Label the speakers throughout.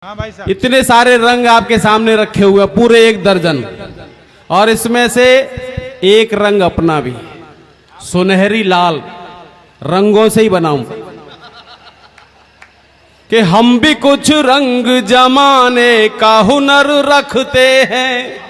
Speaker 1: हाँ भाई साहब,
Speaker 2: इतने सारे रंग आपके सामने रखे हुए, पूरे 1 दर्जन, और इसमें से एक रंग अपना भी सुनहरी लाल रंगों से ही बनाऊं कि हम भी कुछ रंग जमाने का हुनर रखते हैं,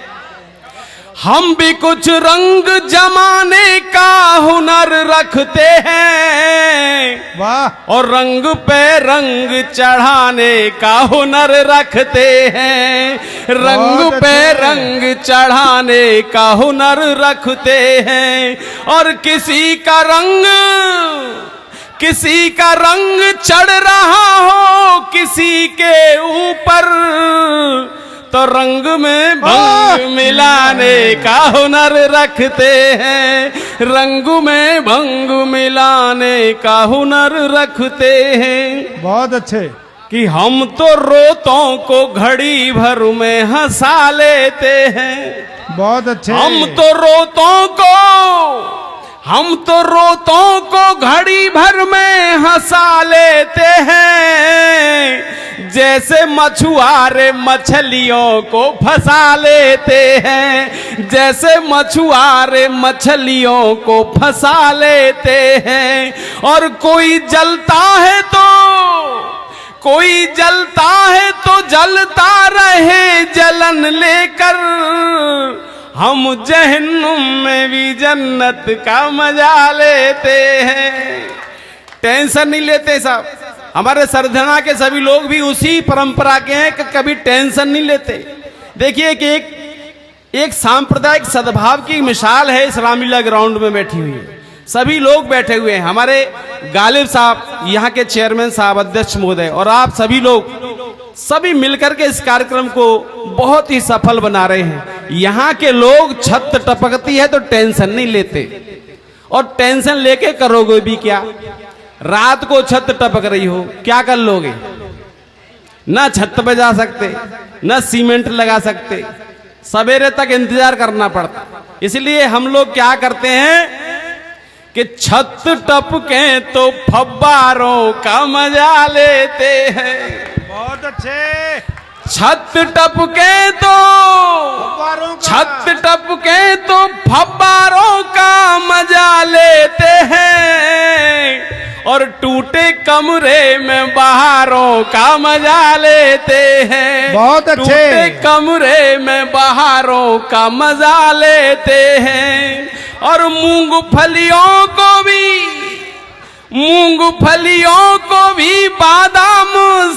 Speaker 2: हम भी कुछ रंग जमाने का हुनर रखते हैं,
Speaker 1: वाह,
Speaker 2: और रंग पे रंग चढ़ाने का हुनर रखते हैं, रंग
Speaker 1: बहुत
Speaker 2: पे
Speaker 1: अच्छे।
Speaker 2: रंग चढ़ाने का हुनर रखते हैं। और किसी का रंग चढ़ रहा हो किसी के ऊपर, तो रंग में भंग मिलाने का हुनर रखते हैं, रंग में भंग मिलाने का हुनर रखते हैं।
Speaker 1: बहुत अच्छे।
Speaker 2: कि हम तो रोतों को घड़ी भर में हंसा लेते हैं,
Speaker 1: बहुत अच्छे।
Speaker 2: हम तो रोतों को घड़ी भर में हंसा लेते हैं, जैसे मछुआरे मछलियों को फंसा लेते हैं, जैसे मछुआरे मछलियों को फंसा लेते हैं। और कोई जलता है तो जलता रहे जलन लेकर, हम जहन्नुम में भी जन्नत का मजा लेते हैं। टेंशन नहीं लेते साहब, हमारे सरधना के सभी लोग भी उसी परंपरा के हैं कि कभी टेंशन नहीं लेते। देखिए कि एक सांप्रदायिक सद्भाव की मिसाल है इस रामलीला ग्राउंड में बैठी हुई है, सभी लोग बैठे हुए हैं, हमारे गालिब साहब, यहाँ के चेयरमैन साहब, अध्यक्ष महोदय, और आप सभी लोग सभी मिलकर के इस कार्यक्रम को बहुत ही सफल बना रहे हैं। यहाँ के लोग छत टपकती है तो टेंशन नहीं लेते, और टेंशन लेके करोगे भी क्या? रात को छत टपक रही हो, क्या कर लोगे? ना छत पे जा सकते, ना सीमेंट लगा सकते, सवेरे तक इंतजार करना पड़ता। इसलिए हम लोग क्या करते हैं कि छत टपके तो फव्वारों का मजा लेते हैं।
Speaker 1: बहुत अच्छे।
Speaker 2: छत टपके तो फव्वारों का मजा लेते हैं, और टूटे कमरे में बहारों का मजा लेते हैं।
Speaker 1: बहुत अच्छे।
Speaker 2: टूटे कमरे में बहारों का मजा लेते हैं। और मूंगफलियों को भी बादाम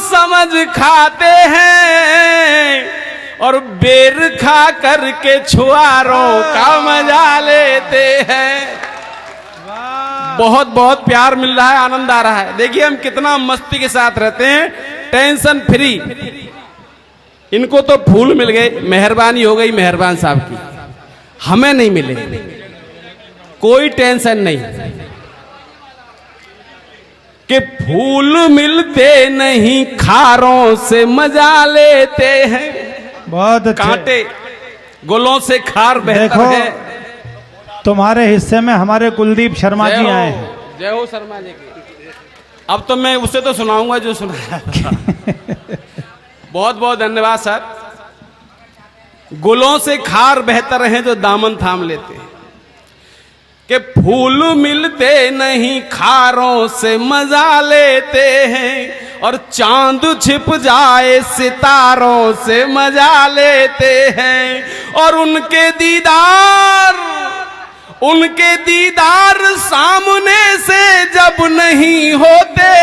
Speaker 2: समझ खाते हैं, और बेर खा करके छुआरों का मजा लेते हैं। बहुत बहुत प्यार मिल रहा है, आनंद आ रहा है। देखिए हम कितना मस्ती के साथ रहते हैं, टेंशन फ्री। इनको तो फूल मिल गए, मेहरबानी हो गई मेहरबान साहब की, हमें नहीं मिले, कोई टेंशन नहीं कि फूल मिलते नहीं खारों से मजा लेते हैं।
Speaker 1: बहुत अच्छे।
Speaker 2: कांटे गुलों से खार बेहतर
Speaker 1: देखो,
Speaker 2: है।
Speaker 1: तुम्हारे हिस्से में हमारे कुलदीप शर्मा जी आए हैं।
Speaker 2: जय हो शर्मा जी की। अब तो मैं उसे तो सुनाऊंगा जो सुना। बहुत बहुत धन्यवाद सर। गुलों से खार बेहतर है जो दामन थाम लेते हैं, कि फूल मिलते नहीं खारों से मजा लेते हैं, और चांद छिप जाए सितारों से मजा लेते हैं। और उनके दीदार सामने से जब नहीं होते,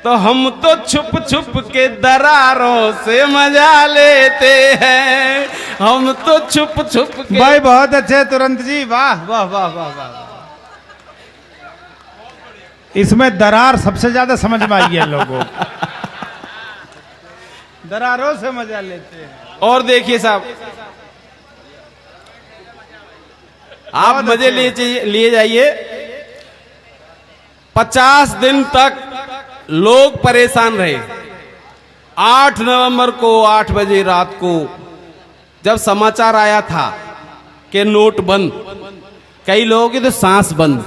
Speaker 2: तो हम तो छुप छुप के दरारों से मजा लेते हैं, हम तो छुप छुप के।
Speaker 1: भाई बहुत अच्छे तुरंत जी, वाह वाह वाह वाह वाह। इसमें दरार सबसे ज्यादा समझ में आई है लोगों को। दरारों से मजा लेते हैं।
Speaker 2: और देखिए साहब, आप मजे लिए जाइए। 50 दिन तक लोग परेशान रहे। 8 नवंबर को 8 बजे रात को जब समाचार आया था कि नोट बंद, कई लोगों की तो सांस बंद।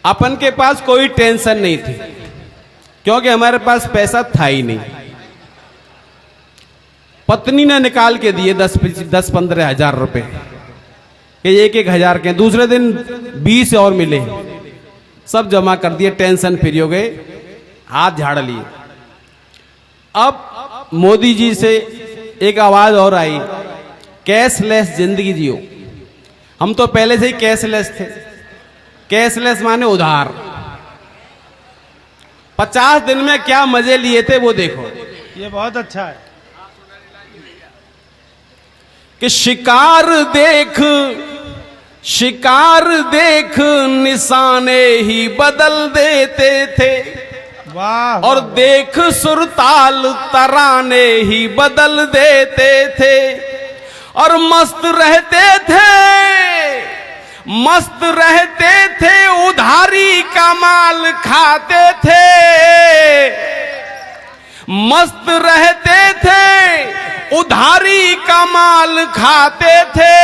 Speaker 2: अपन के पास कोई टेंशन नहीं थी, क्योंकि हमारे पास पैसा था ही नहीं। पत्नी ने निकाल के दिए 10-15 हजार रुपए, कि 1-1 हजार के। दूसरे दिन 20 और मिले, सब जमा कर दिए, टेंशन फ्री हो गए, हाथ झाड़ लिए। अब मोदी जी से एक आवाज और आई, कैशलेस जिंदगी जियो। हम तो पहले से ही कैशलेस थे। कैशलेस माने उधार। 50 दिन में क्या मजे लिए थे वो देखो।
Speaker 1: ये बहुत अच्छा है
Speaker 2: कि शिकार देख निशाने ही बदल देते थे,
Speaker 1: वाह।
Speaker 2: और देख सुरताल तराने ही बदल देते थे। और मस्त रहते थे उधारी का माल खाते थे। मस्त रहते थे उधारी का माल खाते थे,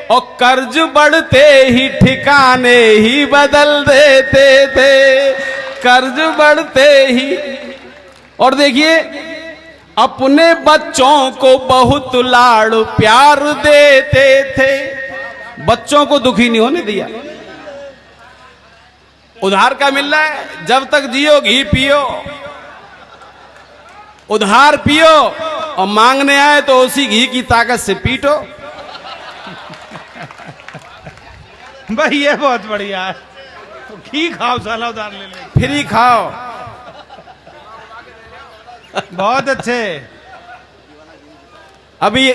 Speaker 2: और कर्ज बढ़ते ही ठिकाने ही बदल देते थे। कर्ज बढ़ते ही। और देखिए, अपने बच्चों को बहुत लाड़ प्यार देते थे, बच्चों को दुखी नहीं होने दिया। उधार का मिल रहा है, जब तक जियो घी पियो, उधार पियो, और मांगने आए तो उसी घी की ताकत से पीटो।
Speaker 1: भाई ये बहुत बढ़िया है, घी खाओ साला उधार ले ले,
Speaker 2: फ्री खाओ।
Speaker 1: बहुत अच्छे।
Speaker 2: अभी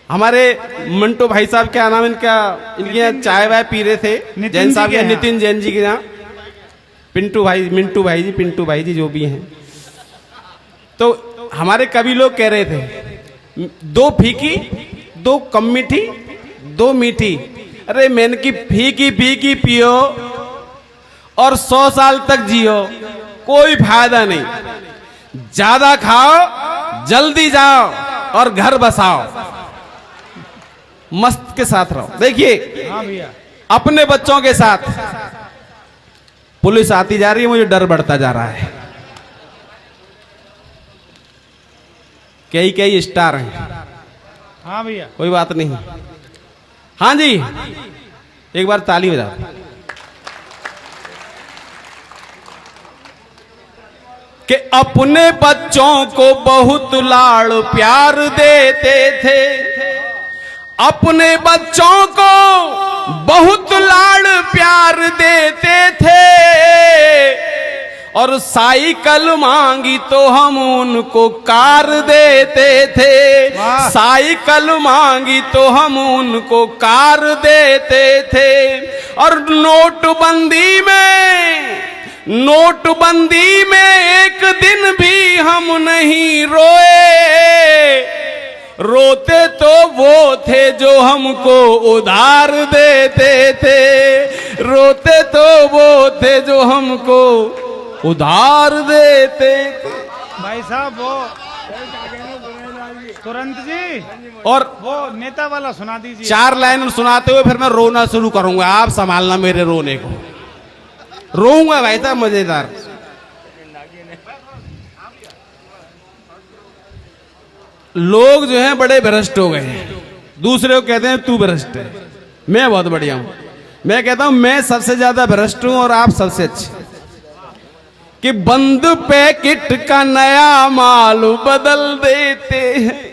Speaker 2: हमारे मिंटू भाई साहब, क्या नाम इनका, इनके यहाँ चाय वाय पी रहे थे, जैन साहब के, नितिन जैन जी के यहाँ, मिंटू भाई जी जो भी हैं। तो हमारे कवि लोग कह रहे थे, 2 फीकी 2 कम मीठी 2 मीठी। अरे मैंने की फीकी पियो और 100 साल तक जियो, कोई फायदा नहीं। ज्यादा खाओ, जल्दी जाओ और घर बसाओ, मस्त के साथ रहो। देखिए,
Speaker 1: हाँ भैया,
Speaker 2: अपने बच्चों के साथ पुलिस आती जा रही है, मुझे डर बढ़ता जा रहा है। कई स्टार हैं।
Speaker 1: हाँ भैया,
Speaker 2: कोई बात नहीं। हाँ जी, एक बार ताली बजा। कि अपने बच्चों को बहुत लाड़ प्यार देते थे, अपने बच्चों को बहुत लाड़ प्यार देते थे। और साइकिल मांगी तो हम उनको कार देते थे। साइकिल मांगी तो हम उनको कार देते थे। और नोटबंदी में एक दिन भी हम नहीं रोए। रोते तो वो थे जो हमको उधार देते थे। रोते तो वो थे जो हमको उधार देते थे।
Speaker 1: भाई साहब वो तुरंत जी,
Speaker 2: और
Speaker 1: वो नेता वाला सुना दीजिए।
Speaker 2: 4 लाइन सुनाते हुए फिर मैं रोना शुरू करूंगा, आप संभालना मेरे रोने को। रोऊंगा भाई साहब, मजेदार। लोग जो हैं बड़े भ्रष्ट हो गए हैं, दूसरे को कहते हैं तू भ्रष्ट है, मैं बहुत बढ़िया हूं। मैं कहता हूं मैं सबसे ज्यादा भ्रष्ट हूं और आप सबसे अच्छे। कि बंद पैकेट का नया माल बदल देते हैं।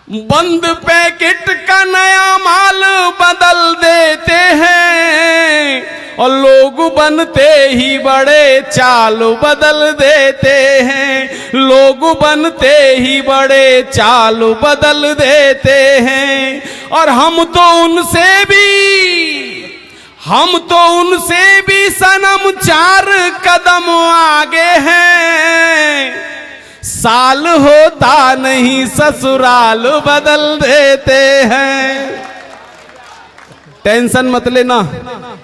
Speaker 2: बंद पैकेट का नया माल बदल देते हैं। और लोग बनते ही बड़े चाल बदल देते हैं। लोग बनते ही बड़े चाल बदल देते हैं। और हम तो उनसे भी सनम 4 कदम आगे हैं। साल होता नहीं ससुराल बदल देते हैं। टेंशन मत लेना,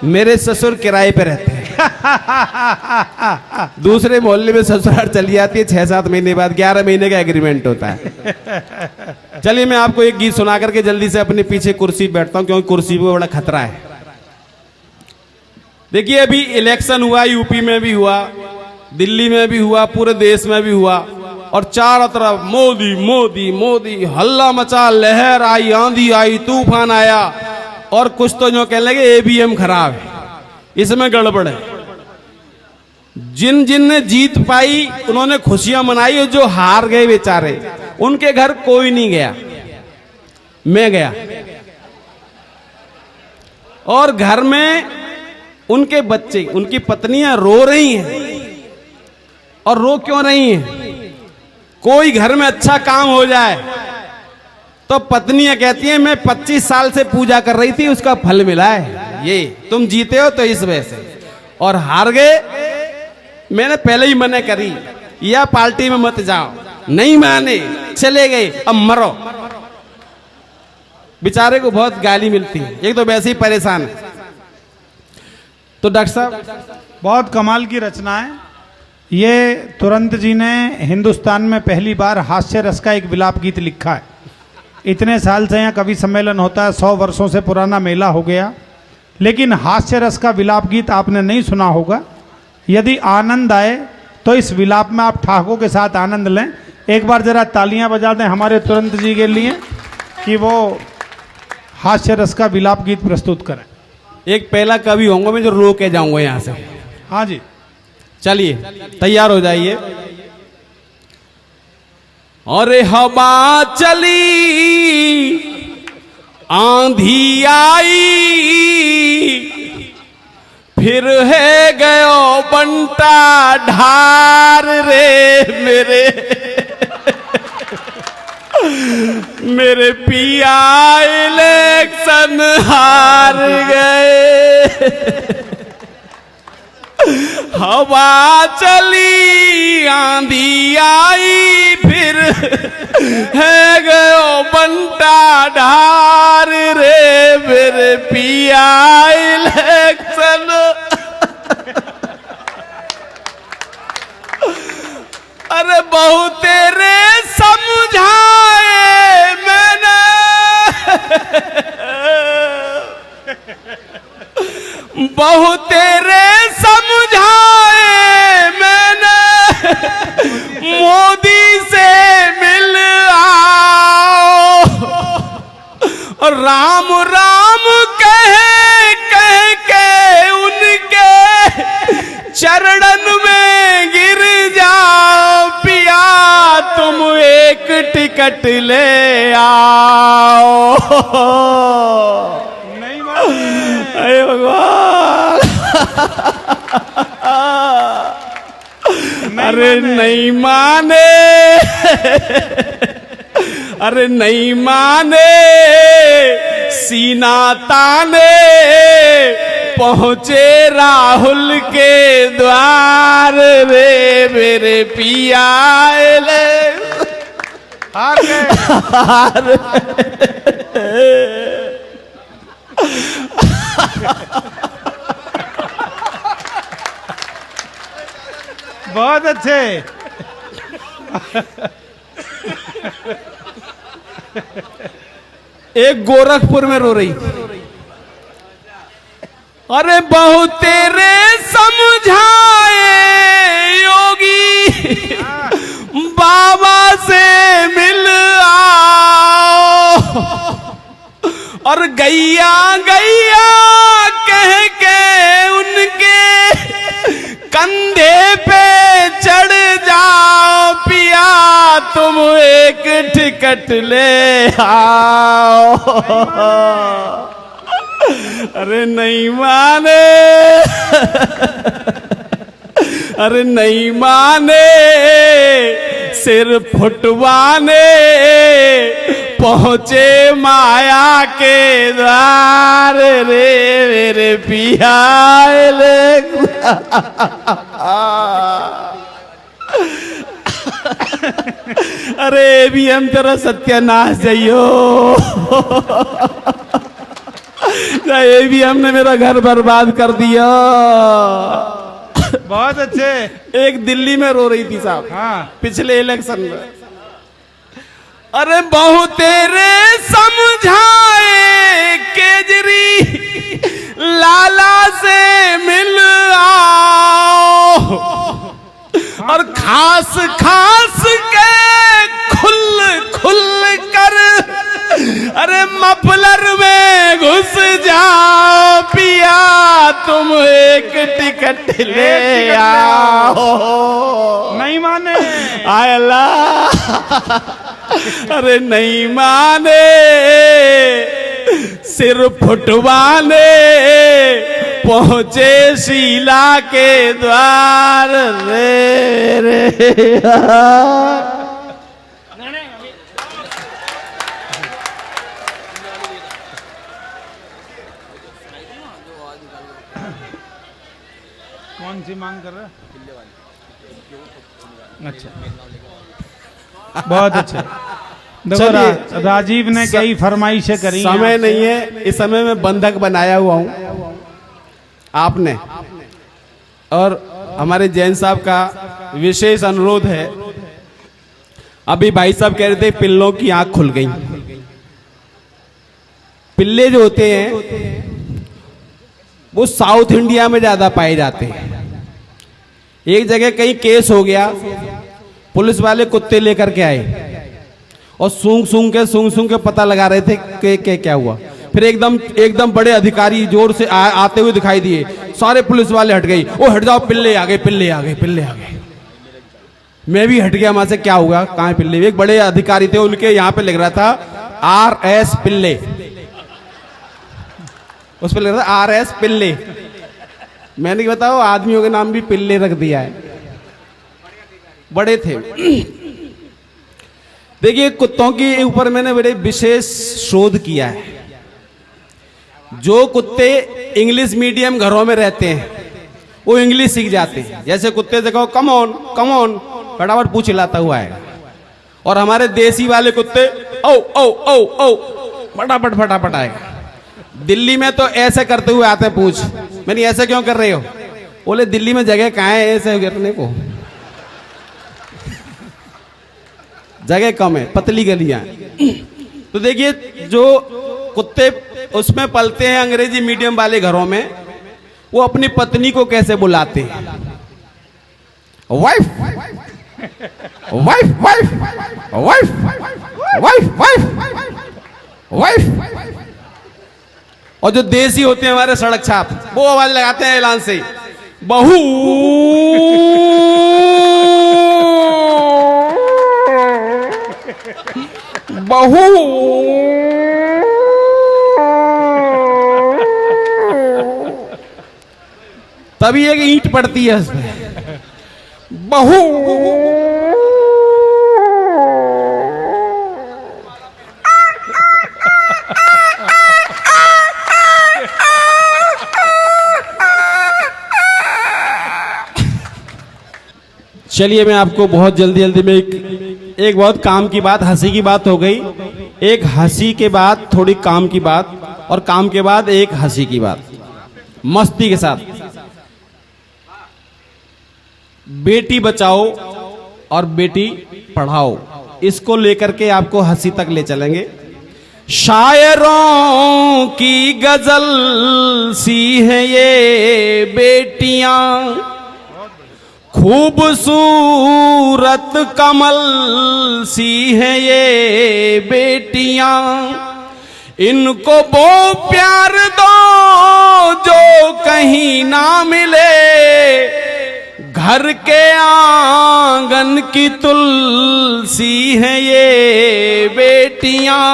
Speaker 2: मेरे ससुर किराए पे रहते हैं। दूसरे मोहल्ले में ससुराल चली जाती है 6-7 महीने बाद, 11 महीने का एग्रीमेंट होता है। चलिए मैं आपको एक गीत सुना करके जल्दी से अपने पीछे कुर्सी बैठता हूं, क्योंकि कुर्सी पे बड़ा खतरा है। देखिए अभी इलेक्शन हुआ, यूपी में भी हुआ, दिल्ली में भी हुआ, पूरे देश में भी हुआ, और चारों तरफ मोदी मोदी मोदी, हल्ला मचा, लहर आई, आंधी आई, तूफान आया, और कुछ तो जो कहने लगे ईवीएम खराब है, इसमें गड़बड़ है। जिन जिन ने जीत पाई उन्होंने खुशियां मनाई, और जो हार गए बेचारे उनके घर कोई नहीं गया, मैं गया, और घर में उनके बच्चे, उनकी पत्नियां रो रही हैं। और रो क्यों रही हैं? कोई घर में अच्छा काम हो जाए तो पत्नियां कहती हैं मैं 25 साल से पूजा कर रही थी, उसका फल मिला है, ये तुम जीते हो तो इस वजह से, और हार गए मैंने पहले ही मना करी, या पार्टी में मत जाओ, नहीं माने, चले गए, अब मरो। बेचारे को बहुत गाली मिलती है, एक तो वैसे ही परेशान है। तो डॉक्टर साहब
Speaker 1: बहुत कमाल की रचना है ये। तुरंत जी ने हिंदुस्तान में पहली बार हास्य रस का एक विलाप गीत लिखा है। इतने साल से यहाँ कवि सम्मेलन होता है, 100 वर्षों से पुराना मेला हो गया, लेकिन हास्य रस का विलाप गीत आपने नहीं सुना होगा। यदि आनंद आए तो इस विलाप में आप ठाकों के साथ आनंद लें। एक बार जरा तालियां बजा दें हमारे तुरंत जी के लिए कि वो हास्य रस का विलाप गीत प्रस्तुत करें।
Speaker 2: एक पहला कवि होंगे मैं जो रो के जाऊंगा यहां से।
Speaker 1: हाँ जी,
Speaker 2: चलिए तैयार हो जाइए। अरे हवा चली, आंधी आई, फिर है गयो बंटा ढार रे मेरे पिया इलेक्शन हार गए। हवा चली, आंधी आई, फिर है गयो बंटा ढार रे मेरे पिया इलेक्शन। अरे बहु तेरे समझाए मैंने, बहु तेरे समझाए मैंने, मोदी से मिल आओ, और राम राम कह कह के उनके चरणन में गिर जाओ, पिया तुम एक टिकट ले आओ।
Speaker 1: नहीं
Speaker 2: अरे भगवान, अरे नहीं माने, अरे नहीं माने, सीना ताने, पहुंचे राहुल के द्वार रे मेरे पिया
Speaker 1: हार गए। बहुत अच्छे।
Speaker 2: एक गोरखपुर में रो रही, अरे बहु तेरे समझाए योगी, बाबा से मिल आओ, और गैया गैया कह के उनके कंधे पे चढ़ जाओ, पिया तुम एक टिकट ले आओ। अरे नहीं माने, अरे नहीं माने, सिर फुटवाने पहुंचे माया के द्वार रे मेरे पिया। अरे भी हम तेरा सत्यानाश जाइयो, ये भी हमने मेरा घर बर्बाद कर दिया।
Speaker 1: बहुत अच्छे।
Speaker 2: एक दिल्ली में रो रही थी साहब,
Speaker 1: हाँ,
Speaker 2: पिछले इलेक्शन में, अरे बहु तेरे समझाए केजरी लाला से मिल आओ और खास खास के खुल खुल कर अरे मफलर में घुस जाओ पिया तुम एक टिकट ले आओ।
Speaker 1: नहीं माने
Speaker 2: आय अल्लाह, अरे नहीं माने सिर फुटवाने पहुंचे शीला के द्वार रे रे।
Speaker 1: कौन सी मांग कर रहा है? अच्छा, बहुत अच्छा। देखो राजीव ने कई फरमाइशें करी।
Speaker 2: समय नहीं है, इस समय में बंधक बनाया हुआ हूं आपने, और हमारे जैन साहब का विशेष अनुरोध है। अभी भाई साहब कह रहे थे पिल्लों की आंख खुल गई। पिल्ले जो होते हैं वो साउथ इंडिया में ज्यादा पाए जाते हैं। एक जगह कहीं केस हो गया, पुलिस वाले कुत्ते लेकर के आए और सूंघ सूंघ के पता लगा रहे थे कि क्या हुआ। फिर एकदम बड़े अधिकारी जोर से आते हुए दिखाई दिए। सारे पुलिस वाले हट गई। ओ हट जाओ, पिल्ले आ गए, पिल्ले आ गए, पिल्ले आ गए। मैं भी हट गया वहां से, क्या हुआ, कहाँ है पिल्ले? एक बड़े अधिकारी थे, उनके यहाँ पे लिख रहा था RS पिल्ले, उस पर लिख रहा था RS पिल्ले। मैंने बताओ आदमियों के नाम भी पिल्ले रख दिया है, बड़े थे। देखिए कुत्तों के ऊपर मैंने बड़े विशेष शोध किया है। जो कुत्ते इंग्लिश मीडियम घरों में रहते हैं वो इंग्लिश सीख जाते हैं। जैसे कुत्ते से कहो कम ऑन फटाफट पूछ लाता हुआ आएगा। और हमारे देसी वाले कुत्ते ओ ओ ओ ओ फटाफट आएगा। दिल्ली में तो ऐसे करते हुए आते हैं पूछ। मैंने ऐसे क्यों कर रहे हो? बोले दिल्ली में जगह कहाँ है ऐसे करने को, जगह कम है, पतली गलियां। तो देखिए जो कुत्ते उसमें पलते हैं अंग्रेजी मीडियम वाले घरों में, वो अपनी पत्नी को कैसे बुलाते हैं? Wife wife wife wife wife wife wife. और जो देसी होते हैं हमारे सड़क छाप, वो आवाज लगाते हैं ऐलान से, बहू बहू। तभी एक ईंट पड़ती है उसमें, बहू। चलिए मैं आपको बहुत जल्दी में एक बहुत काम की बात, हंसी की बात हो गई, एक हंसी के बाद थोड़ी काम की बात, और काम के बाद एक हंसी की बात, मस्ती के साथ। बेटी बचाओ और बेटी पढ़ाओ, इसको लेकर के आपको हंसी तक ले चलेंगे। शायरों की गजल सी है ये बेटियां, खूबसूरत कमल सी है ये बेटियां, इनको वो प्यार दो जो कहीं ना मिले, घर के आंगन की तुलसी है ये बेटियां,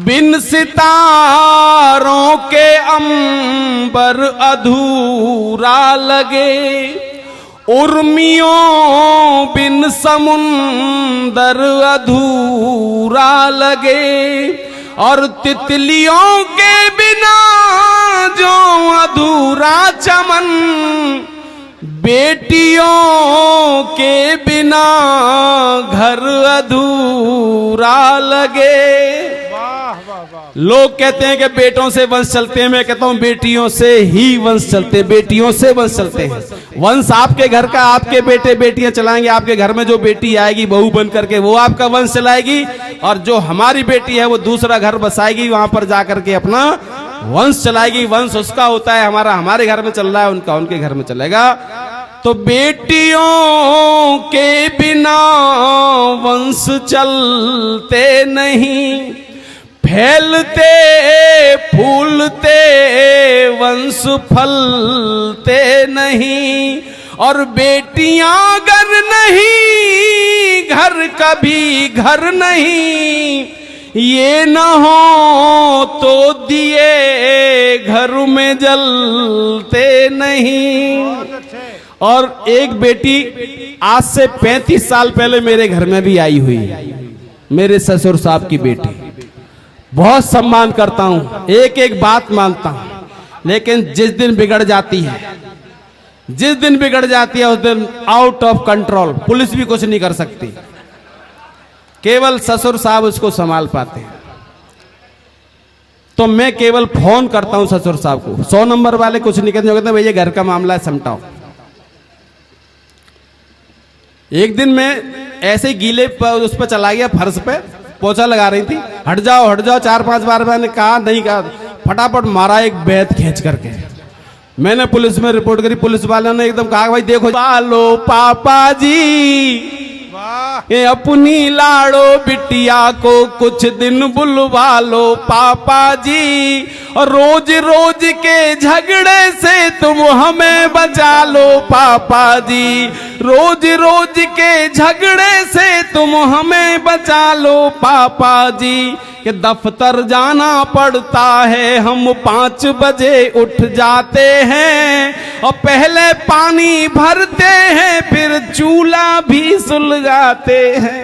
Speaker 2: बिन सितारों के अंबर अधूरा लगे, उर्मियों बिन समुंदर अधूरा लगे, और तितलियों के बिना जो अधूरा चमन, बेटियों के बिना घर अधूरा लगे। लोग कहते हैं कि बेटों से वंश चलते हैं, मैं कहता हूं बेटियों से ही वंश चलते, बेटियों से वंश चलते हैं। वंश आपके घर का आपके बेटे बेटियां चलाएंगे, आपके घर में जो बेटी आएगी बहू बन करके वो आपका वंश चलाएगी, और जो हमारी बेटी है वो दूसरा घर बसाएगी, वहां पर जाकर के अपना वंश चलाएगी, वंश उसका होता है, हमारा हमारे घर में चल रहा है, उनका उनके घर में चलेगा। तो बेटियों के बिना वंश चलते नहीं, फैलते फूलते वंश फलते नहीं। और बेटियां अगर नहीं घर कभी घर नहीं, ये न हो तो दिए घर में जलते नहीं। और एक बेटी आज से 35 साल पहले मेरे घर में भी आई हुई है, मेरे ससुर साहब की बेटी। बहुत सम्मान करता हूं, एक एक बात मानता हूं, लेकिन जिस दिन बिगड़ जाती है, जिस दिन बिगड़ जाती है उस दिन आउट ऑफ कंट्रोल, पुलिस भी कुछ नहीं कर सकती, केवल ससुर साहब उसको संभाल पाते हैं। तो मैं केवल फोन करता हूं ससुर साहब को, 100 नंबर वाले कुछ नहीं कहते, कहते भैया घर का मामला है समटाओ। एक दिन मैं ऐसे गीले पर उस पर चला गया, फर्श पे पोछा लगा रही थी, हट जाओ 4-5 बार मैंने कहा, नहीं कहा, फटाफट मारा एक बैत खींच करके। मैंने पुलिस में रिपोर्ट करी, पुलिस वालों ने एकदम कहा भाई देखो बालो पापा जी, ये अपनी लाड़ो बिटिया को कुछ दिन बुलवा लो पापा जी, और रोज रोज के झगड़े से तुम हमें बचा लो पापा जी, रोज रोज के झगड़े से तुम हमें बचा लो पापा जी। कि दफ्तर जाना पड़ता है, हम 5 बजे उठ जाते हैं, और पहले पानी भरते हैं फिर चूल्हा भी सुलगाते हैं,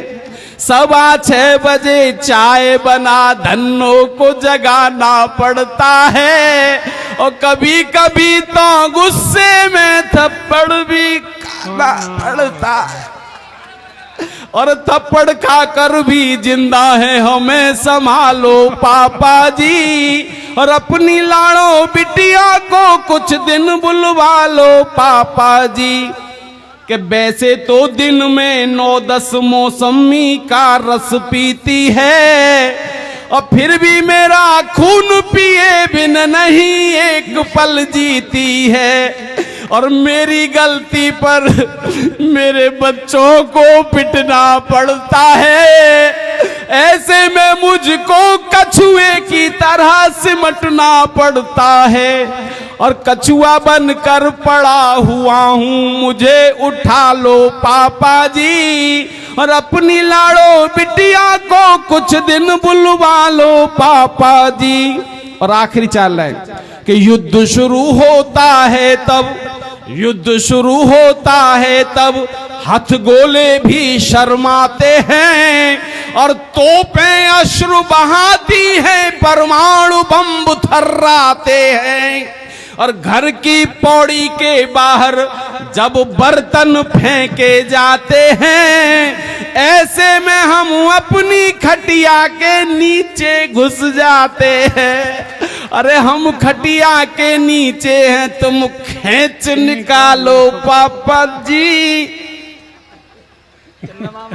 Speaker 2: 6:15 बजे चाय बना धन्नों को जगाना पड़ता है, और कभी कभी तो गुस्से में थप्पड़ भी खाना पड़ता है, और थप्पड़ खाकर भी जिंदा है हमें संभालो पापा जी, और अपनी लाड़ो बिटिया को कुछ दिन बुलवा लो पापा जी। कि वैसे तो दिन में 9-10 मौसमी का रस पीती है, और फिर भी मेरा खून पिए बिन नहीं एक पल जीती है, और मेरी गलती पर मेरे बच्चों को पिटना पड़ता है, ऐसे में मुझको कछुए की तरह सिमटना पड़ता है, और कछुआ बनकर पड़ा हुआ हूँ मुझे उठा लो पापा जी, और अपनी लाड़ो बिटिया को कुछ दिन बुलवा लो पापा जी। और आखिरी चाल है कि युद्ध शुरू होता है तब, युद्ध शुरू होता है तब हथगोले भी शर्माते हैं, और तोपें अश्रु बहाती हैं, परमाणु बम थर्राते हैं, और घर की पौड़ी के बाहर जब बर्तन फेंके जाते हैं, ऐसे में हम अपनी खटिया के नीचे घुस जाते हैं। अरे हम खटिया के नीचे हैं, तुम खींच निकालो पापा जी।